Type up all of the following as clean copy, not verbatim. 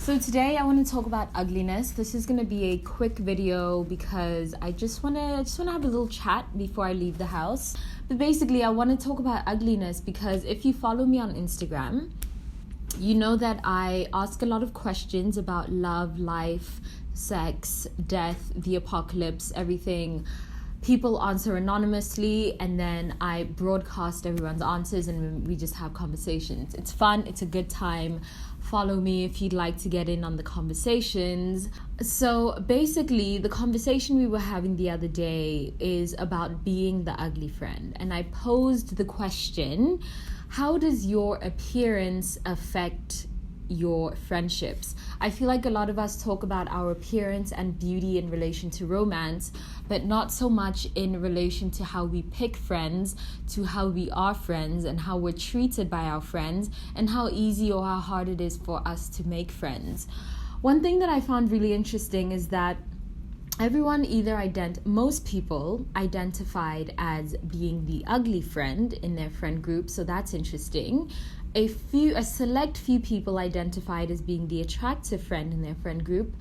So today I want to talk about ugliness. This is going to be a quick video because I just want to have a little chat before I leave the house. But basically I want to talk about ugliness because if you follow me on Instagram, you know that I ask a lot of questions about love, life, sex, death, the apocalypse, everything. People answer anonymously and then I broadcast everyone's answers and we just have conversations. It's fun, it's a good time. Follow me if you'd like to get in on the conversations. So basically, the conversation we were having the other day is about being the ugly friend. And I posed the question, how does your appearance affect your friendships? I feel like a lot of us talk about our appearance and beauty in relation to romance, but not so much in relation to how we pick friends, to how we are friends and how we're treated by our friends and how easy or how hard it is for us to make friends. One thing that I found really interesting is that most people identified as being the ugly friend in their friend group, so that's interesting. A select few people identified as being the attractive friend in their friend group.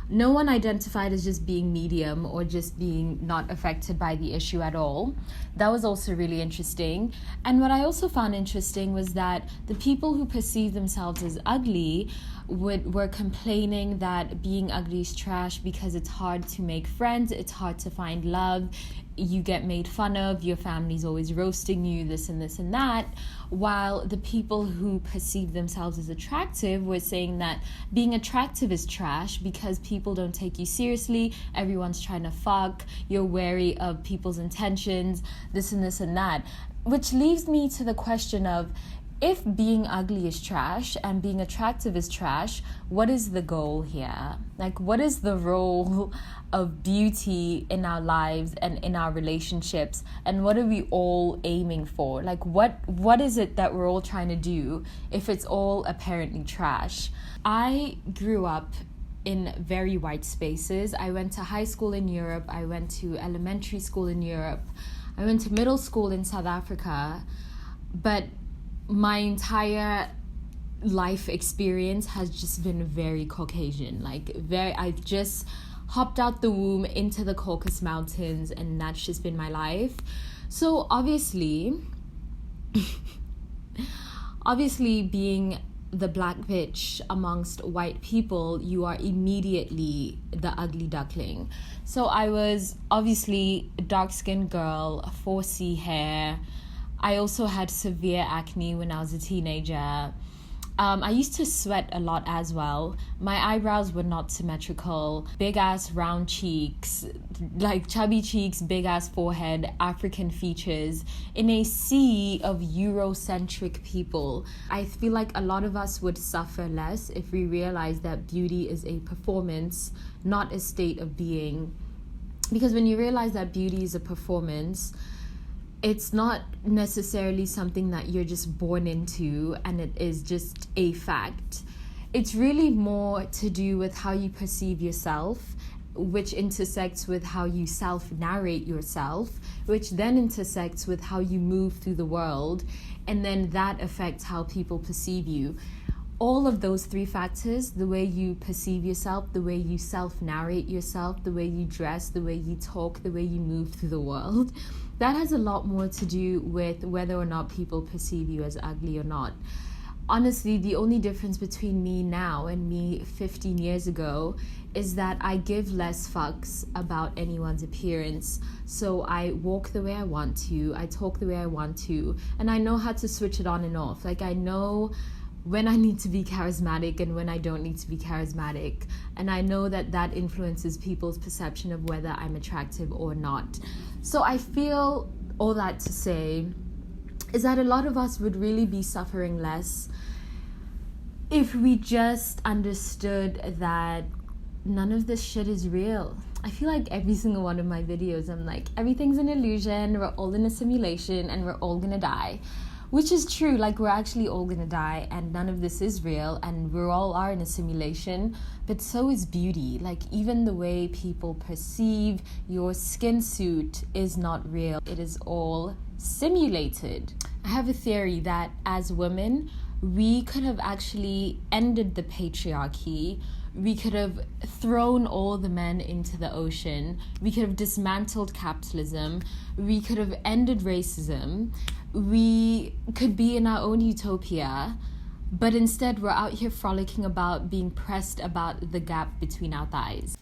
No one identified as just being medium or just being not affected by the issue at all. That was also really interesting. And what I also found interesting was that the people who perceive themselves as ugly were complaining that being ugly is trash because it's hard to make friends, it's hard to find love, you get made fun of, your family's always roasting you, this and this and that, while the people who perceive themselves as attractive were saying that being attractive is trash because people don't take you seriously, everyone's trying to fuck, you're wary of people's intentions, this and this and that. Which leaves me to the question of, if being ugly is trash and being attractive is trash, what is the goal here? Like, what is the role of beauty in our lives and in our relationships? And what are we all aiming for? Like, what is it that we're all trying to do if it's all apparently trash? I grew up in very white spaces. I went to high school in Europe. I went to elementary school in Europe. I went to middle school in South Africa. But my entire life experience has just been very Caucasian. I've just hopped out the womb into the Caucasus Mountains and that's just been my life. So obviously being the black bitch amongst white people, you are immediately the ugly duckling. So I was obviously a dark-skinned girl, 4C hair. I also had severe acne when I was a teenager. I used to sweat a lot as well. My eyebrows were not symmetrical. Big ass round cheeks, like chubby cheeks, big ass forehead, African features in a sea of Eurocentric people. I feel like a lot of us would suffer less if we realize that beauty is a performance, not a state of being. Because when you realize that beauty is a performance, it's not necessarily something that you're just born into and it is just a fact. It's really more to do with how you perceive yourself, which intersects with how you self-narrate yourself, which then intersects with how you move through the world, and then that affects how people perceive you. All of those three factors, the way you perceive yourself, the way you self-narrate yourself, the way you dress, the way you talk, the way you move through the world, that has a lot more to do with whether or not people perceive you as ugly or not. Honestly, the only difference between me now and me 15 years ago is that I give less fucks about anyone's appearance. So I walk the way I want to, I talk the way I want to, and I know how to switch it on and off. Like, I know when I need to be charismatic and when I don't need to be charismatic. And I know that that influences people's perception of whether I'm attractive or not. So I feel all that to say is that a lot of us would really be suffering less if we just understood that none of this shit is real. I feel like every single one of my videos, I'm like, everything's an illusion, we're all in a simulation and we're all gonna die. Which is true, like we're actually all gonna die and none of this is real and we all are in a simulation, but so is beauty. Like, even the way people perceive your skin suit is not real. It is all simulated. I have a theory that as women, we could have actually ended the patriarchy. We could have thrown all the men into the ocean. We could have dismantled capitalism. We could have ended racism. We could be in our own utopia. But instead, we're out here frolicking about, being pressed about the gap between our thighs.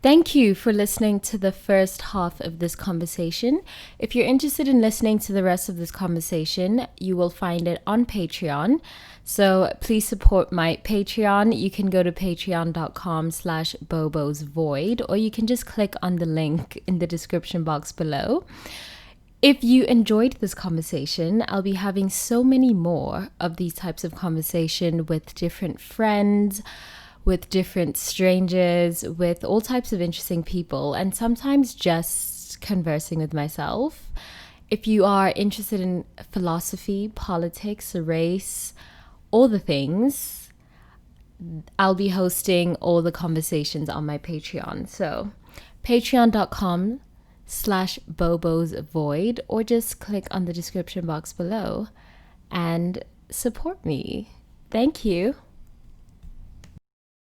Thank you for listening to the first half of this conversation. If you're interested in listening to the rest of this conversation, you will find it on Patreon. So please support my Patreon. You can go to patreon.com/bobosvoid, or you can just click on the link in the description box below. If you enjoyed this conversation, I'll be having so many more of these types of conversation with different friends, with different strangers, with all types of interesting people, and sometimes just conversing with myself. If you are interested in philosophy, politics, race, all the things, I'll be hosting all the conversations on my Patreon. So patreon.com/bobosvoid, or just click on the description box below and support me. Thank you.